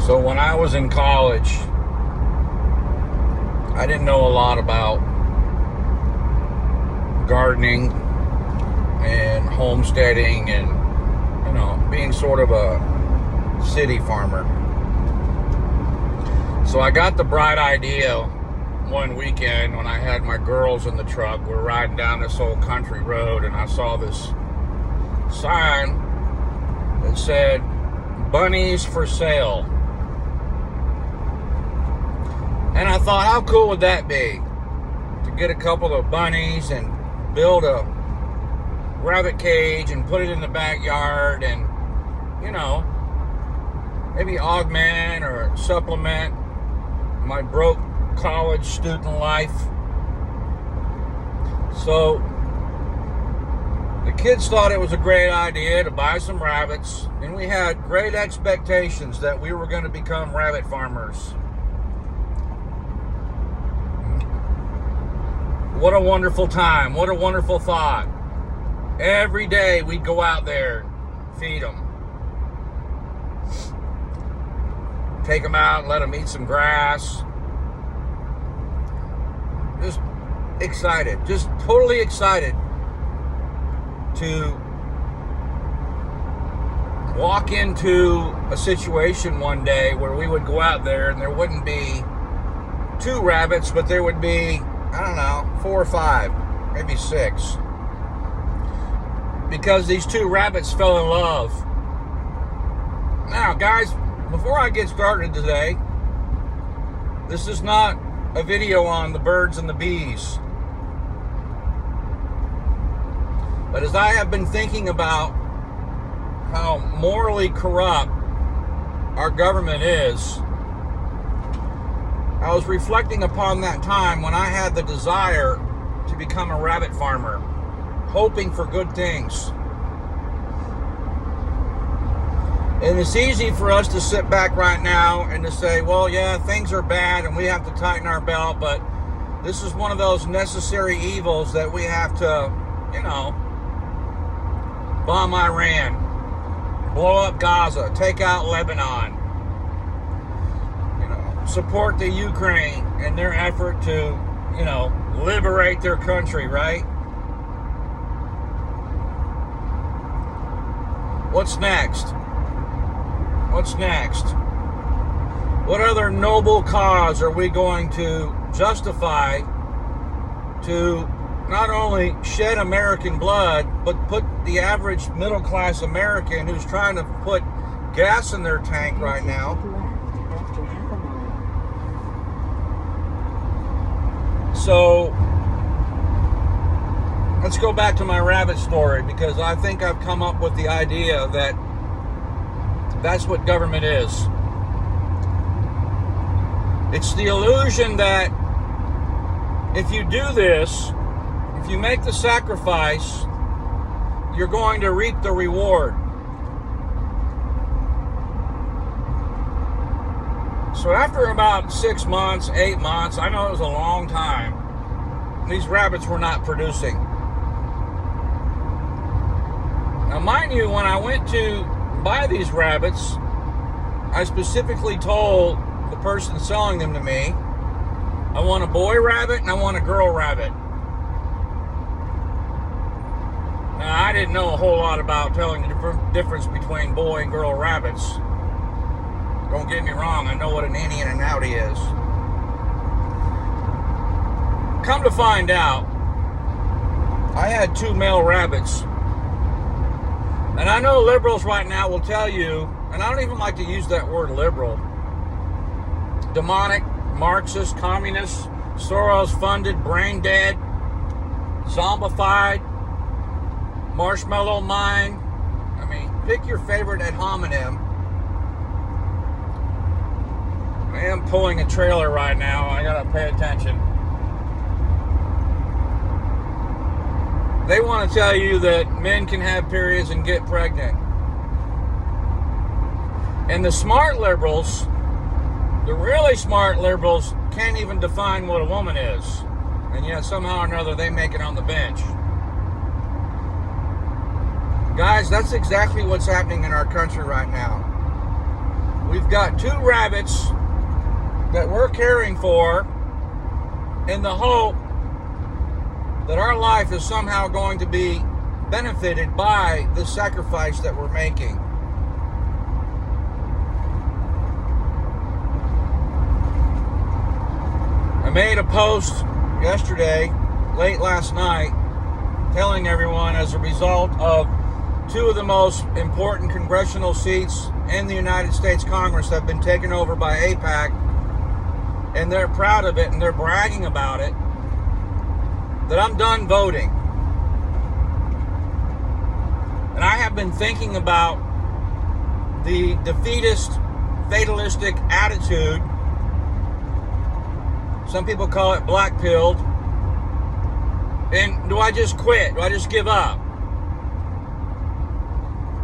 So when I was in college, I didn't know a lot about gardening and homesteading and, being sort of a city farmer. So I got the bright idea one weekend when I had my girls in the truck. We're riding down this old country road, and I saw this sign that said, "Bunnies for sale." And I thought, how cool would that be? To get a couple of bunnies and build a rabbit cage and put it in the backyard and, maybe augment or supplement my broke college student life. So the kids thought it was a great idea to buy some rabbits, and we had great expectations that we were going to become rabbit farmers. What a wonderful time. What a wonderful thought. Every day we'd go out there, feed them. Take them out and let them eat some grass. Just excited. Just totally excited to walk into a situation one day where we would go out there and there wouldn't be 2 rabbits, but there would be, 4 or 5, maybe 6. Because these 2 rabbits fell in love. Now, guys, before I get started today, this is not a video on the birds and the bees. But as I have been thinking about how morally corrupt our government is, I was reflecting upon that time when I had the desire to become a rabbit farmer, hoping for good things. And it's easy for us to sit back right now and to say, well, yeah, things are bad and we have to tighten our belt, but this is one of those necessary evils that we have to, bomb Iran, blow up Gaza, take out Lebanon, support the Ukraine in their effort to, liberate their country, right? What's next? What's next? What other noble cause are we going to justify to not only shed American blood, but put the average middle-class American who's trying to put gas in their tank right now? So let's go back to my rabbit story, because I think I've come up with the idea that that's what government is. It's the illusion that if you do this, if you make the sacrifice, you're going to reap the reward. So after about 6 months, 8 months, I know it was a long time, these rabbits were not producing. Now, mind you, when I went to buy these rabbits, I specifically told the person selling them to me, I want a boy rabbit and I want a girl rabbit. Now, I didn't know a whole lot about telling the difference between boy and girl rabbits. Don't get me wrong, I know what an innie and an outie is. Come to find out, I had 2 male rabbits. And I know liberals right now will tell you, and I don't even like to use that word liberal, demonic, Marxist, communist, Soros-funded, brain-dead, zombified, marshmallow mind. I mean, pick your favorite ad hominem. I am pulling a trailer right now. I gotta pay attention. They want to tell you that men can have periods and get pregnant. And the smart liberals, the really smart liberals, can't even define what a woman is. And yet somehow or another they make it on the bench. Guys, that's exactly what's happening in our country right now. We've we've got 2 rabbits that we're caring for in the hope that our life is somehow going to be benefited by the sacrifice that we're making. I made a post yesterday, late last night, telling everyone as a result of 2 of the most important congressional seats in the United States Congress have been taken over by AIPAC, and they're proud of it and they're bragging about it, that I'm done voting. And I have been thinking about the defeatist, fatalistic attitude. Some people call it black-pilled. And do I just quit? Do I just give up?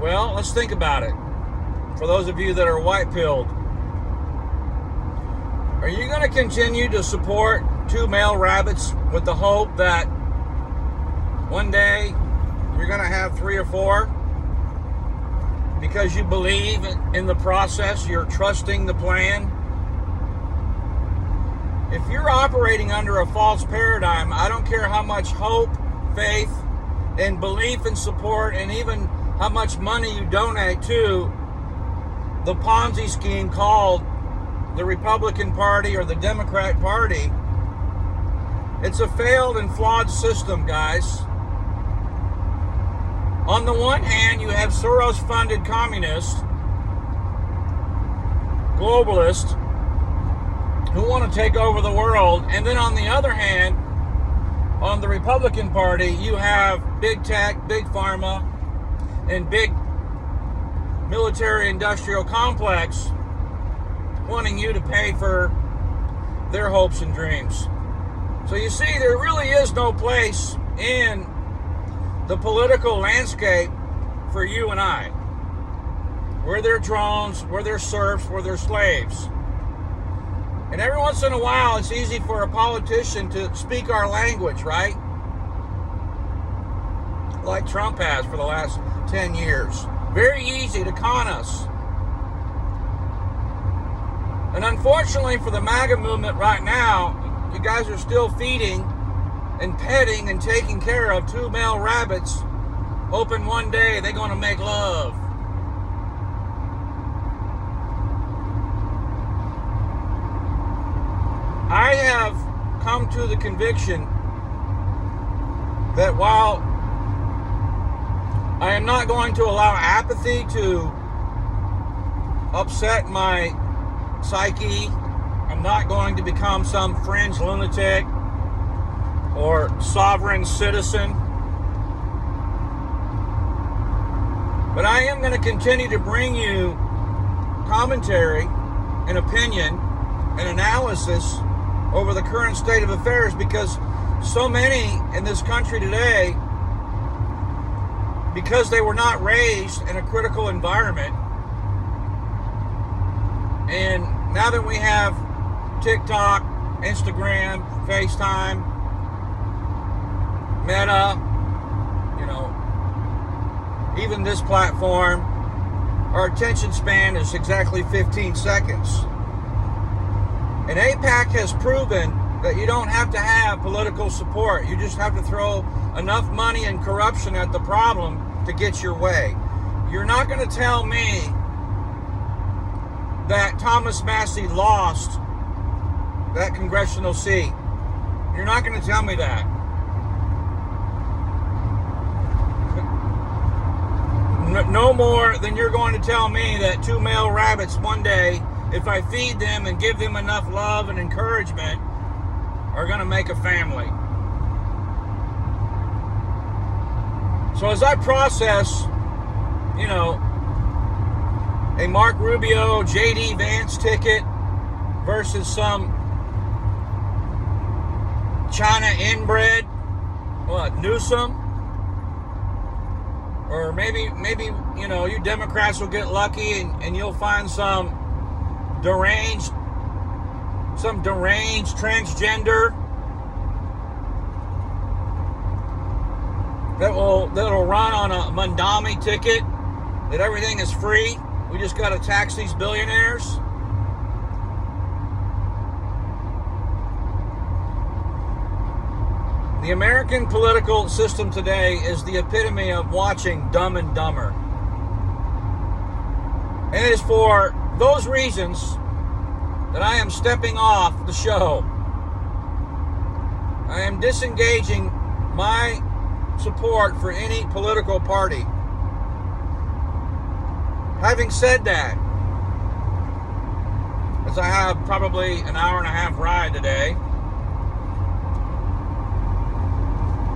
Well, let's think about it. For those of you that are white-pilled, are you going to continue to support 2 male rabbits with the hope that one day you're going to have 3 or 4 because you believe in the process, you're trusting the plan? If you're operating under a false paradigm, I don't care how much hope, faith, and belief and support, and even how much money you donate to the Ponzi scheme called the Republican Party or the Democrat Party. It's a failed and flawed system, guys. On the one hand, you have Soros-funded communists, globalists, who want to take over the world. And then on the other hand, on the Republican Party, you have big tech, big pharma, and big military-industrial complex wanting you to pay for their hopes and dreams. So you see, there really is no place in the political landscape for you and I. We're their drones, we're their serfs, we're their slaves. And every once in a while, it's easy for a politician to speak our language, right? Like Trump has for the last 10 years. Very easy to con us. And unfortunately for the MAGA movement right now, you guys are still feeding and petting and taking care of 2 male rabbits, hoping one day they're going to make love. I have come to the conviction that while I am not going to allow apathy to upset my psyche, I'm not going to become some fringe lunatic or sovereign citizen, but I am going to continue to bring you commentary and opinion and analysis over the current state of affairs, because so many in this country today, because they were not raised in a critical environment, and now that we have TikTok, Instagram, FaceTime, Meta, even this platform, our attention span is exactly 15 seconds. And AIPAC has proven that you don't have to have political support. You just have to throw enough money and corruption at the problem to get your way. You're not going to tell me that Thomas Massey lost that congressional seat. You're not going to tell me that. No more than you're going to tell me that 2 male rabbits one day, if I feed them and give them enough love and encouragement, are going to make a family. So as I process, a Mark Rubio, J.D. Vance ticket versus some China inbred, Newsom, or maybe you Democrats will get lucky and you'll find some deranged transgender that'll run on a Mandami ticket, that everything is free. We just got to tax these billionaires. The American political system today is the epitome of watching Dumb and Dumber. And it is for those reasons that I am stepping off the show. I am disengaging my support for any political party. Having said that, as I have probably an hour and a half ride today,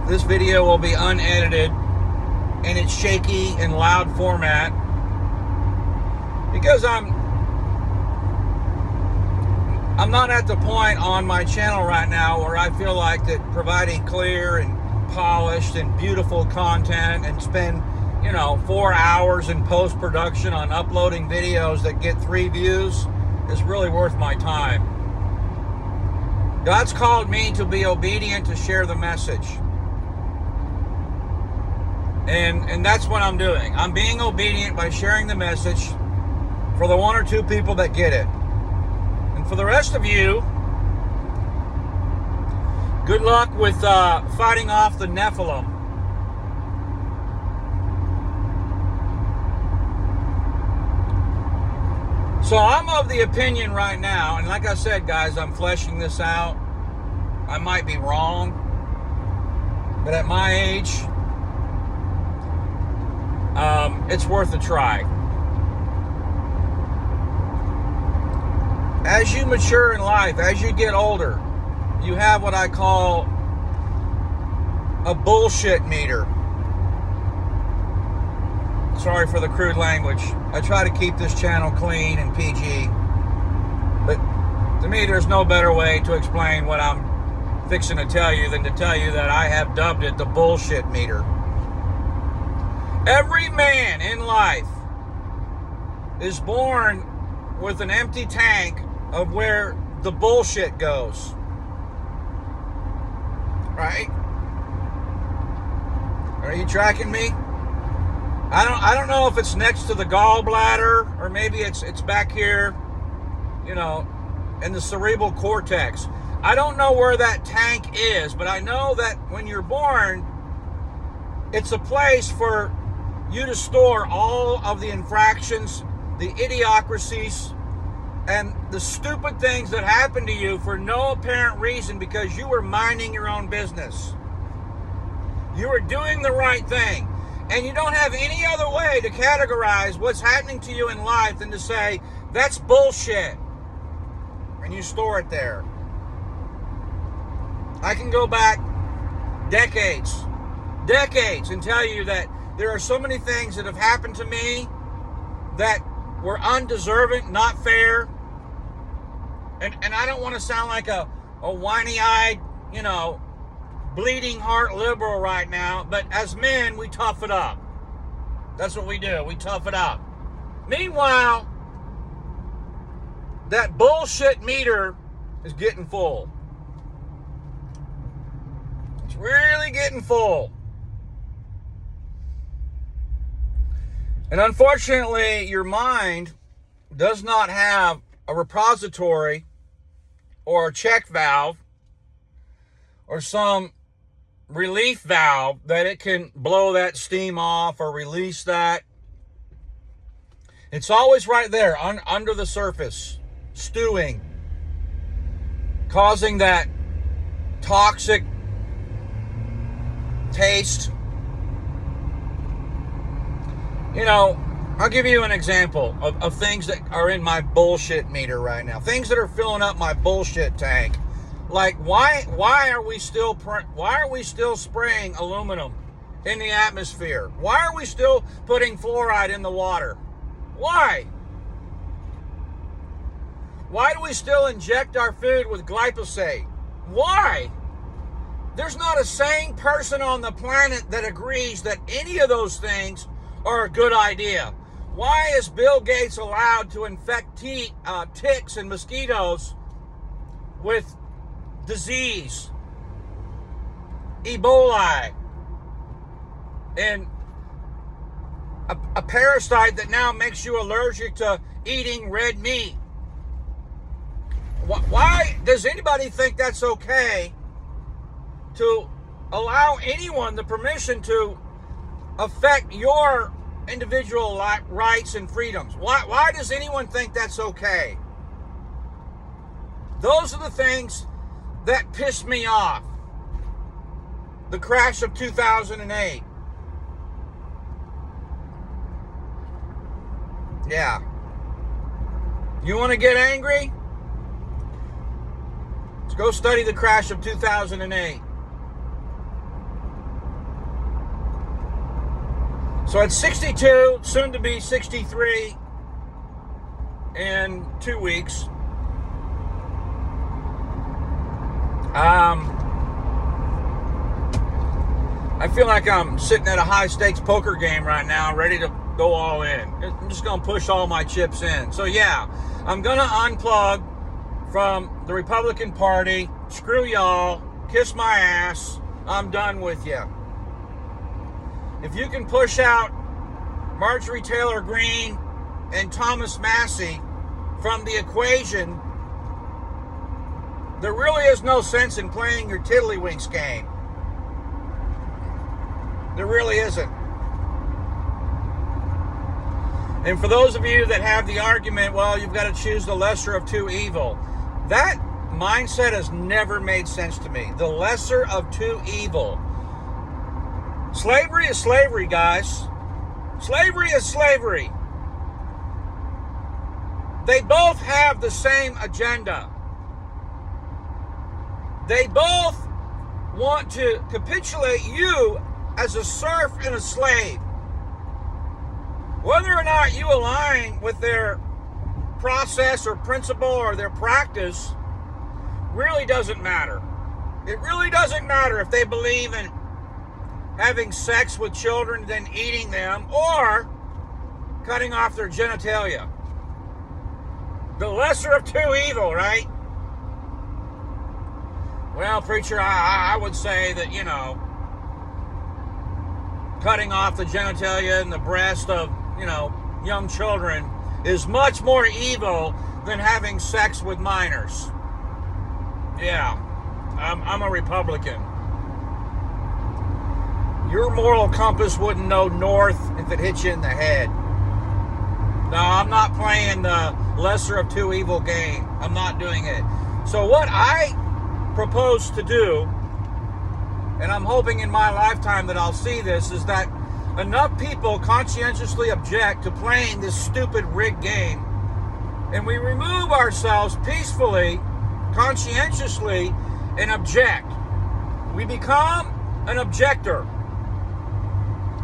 this video will be unedited in its shaky and loud format because I'm not at the point on my channel right now where I feel like that providing clear and polished and beautiful content and spend 4 hours in post-production on uploading videos that get 3 views is really worth my time. God's called me to be obedient to share the message. And that's what I'm doing. I'm being obedient by sharing the message for the 1 or 2 people that get it. And for the rest of you, good luck with fighting off the Nephilim. So I'm of the opinion right now, and like I said, guys, I'm fleshing this out. I might be wrong, but at my age, it's worth a try. As you mature in life, as you get older, you have what I call a bullshit meter. Sorry for the crude language. I try to keep this channel clean and PG. But to me, there's no better way to explain what I'm fixing to tell you than to tell you that I have dubbed it the bullshit meter. Every man in life is born with an empty tank of where the bullshit goes. Right? Are you tracking me? I don't know if it's next to the gallbladder or maybe it's back here, in the cerebral cortex. I don't know where that tank is, but I know that when you're born, it's a place for you to store all of the infractions, the idiocracies, and the stupid things that happen to you for no apparent reason because you were minding your own business. You were doing the right thing. And you don't have any other way to categorize what's happening to you in life than to say, that's bullshit. And you store it there. I can go back decades, and tell you that there are so many things that have happened to me that were undeserving, not fair. And I don't want to sound like a whiny-eyed, bleeding heart liberal right now, but as men, we tough it up. That's what we do. We tough it up. Meanwhile, that bullshit meter is getting full. It's really getting full. And unfortunately, your mind does not have a repository or a check valve or some relief valve that it can blow that steam off or release that. It's always right there under the surface, stewing, causing that toxic taste. I'll give you an example of things that are in my bullshit meter right now. Things that are filling up my bullshit tank. Like, why are we still spraying aluminum in the atmosphere? Why are we still putting fluoride in the water? Why? Why do we still inject our food with glyphosate? Why? There's not a sane person on the planet that agrees that any of those things are a good idea. Why is Bill Gates allowed to infect ticks and mosquitoes with disease, Ebola, and a parasite that now makes you allergic to eating red meat. Why does anybody think that's okay to allow anyone the permission to affect your individual rights and freedoms? Why does anyone think that's okay? Those are the things that piss me off. The crash of 2008. Yeah. You want to get angry? Let's go study the crash of 2008. So at 62, soon to be 63 in 2 weeks. I feel like I'm sitting at a high stakes poker game right now, ready to go all in. I'm just going to push all my chips in. So yeah, I'm going to unplug from the Republican Party. Screw y'all. Kiss my ass. I'm done with you. If you can push out Marjorie Taylor Greene and Thomas Massie from the equation, there really is no sense in playing your tiddlywinks game. There really isn't. And for those of you that have the argument, well, you've got to choose the lesser of two evil, that mindset has never made sense to me. The lesser of two evil. Slavery is slavery, guys. Slavery is slavery. They both have the same agenda. They both want to capitulate you as a serf and a slave. Whether or not you align with their process or principle or their practice really doesn't matter. It really doesn't matter if they believe in having sex with children and then eating them or cutting off their genitalia. The lesser of two evil, right? Well, preacher, I would say that, cutting off the genitalia and the breast of, young children is much more evil than having sex with minors. Yeah, I'm a Republican. Your moral compass wouldn't know north if it hit you in the head. No, I'm not playing the lesser of two evil game. I'm not doing it. So what I propose to do, and I'm hoping in my lifetime that I'll see this, is that enough people conscientiously object to playing this stupid rigged game, and we remove ourselves peacefully, conscientiously, and object. We become an objector.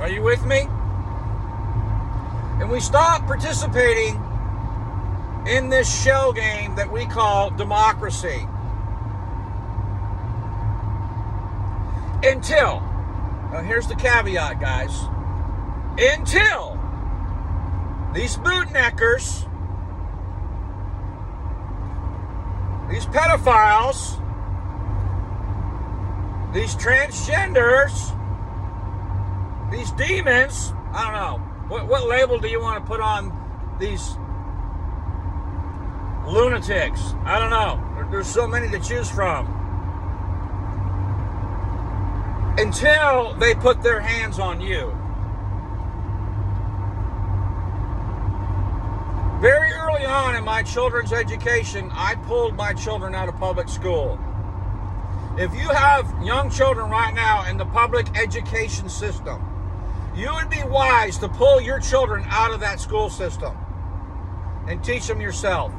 Are you with me? And we stop participating in this shell game that we call democracy. Until, now here's the caveat, guys. Until these bootneckers, these pedophiles, these transgenders, these demons, I don't know, what label do you want to put on these lunatics? I don't know. There's so many to choose from. Until they put their hands on you. Very early on in my children's education, I pulled my children out of public school. If you have young children right now in the public education system, you would be wise to pull your children out of that school system and teach them yourself.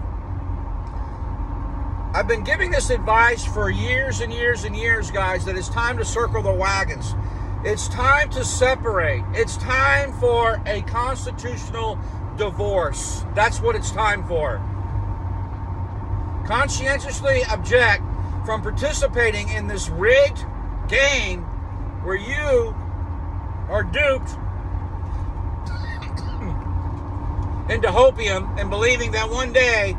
I've been giving this advice for years and years and years, guys, that it's time to circle the wagons. It's time to separate. It's time for a constitutional divorce. That's what it's time for. Conscientiously object from participating in this rigged game where you are duped into hopium and believing that one day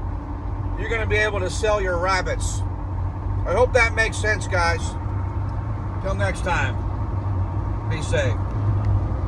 you're going to be able to sell your rabbits. I hope that makes sense, guys. Till next time, be safe.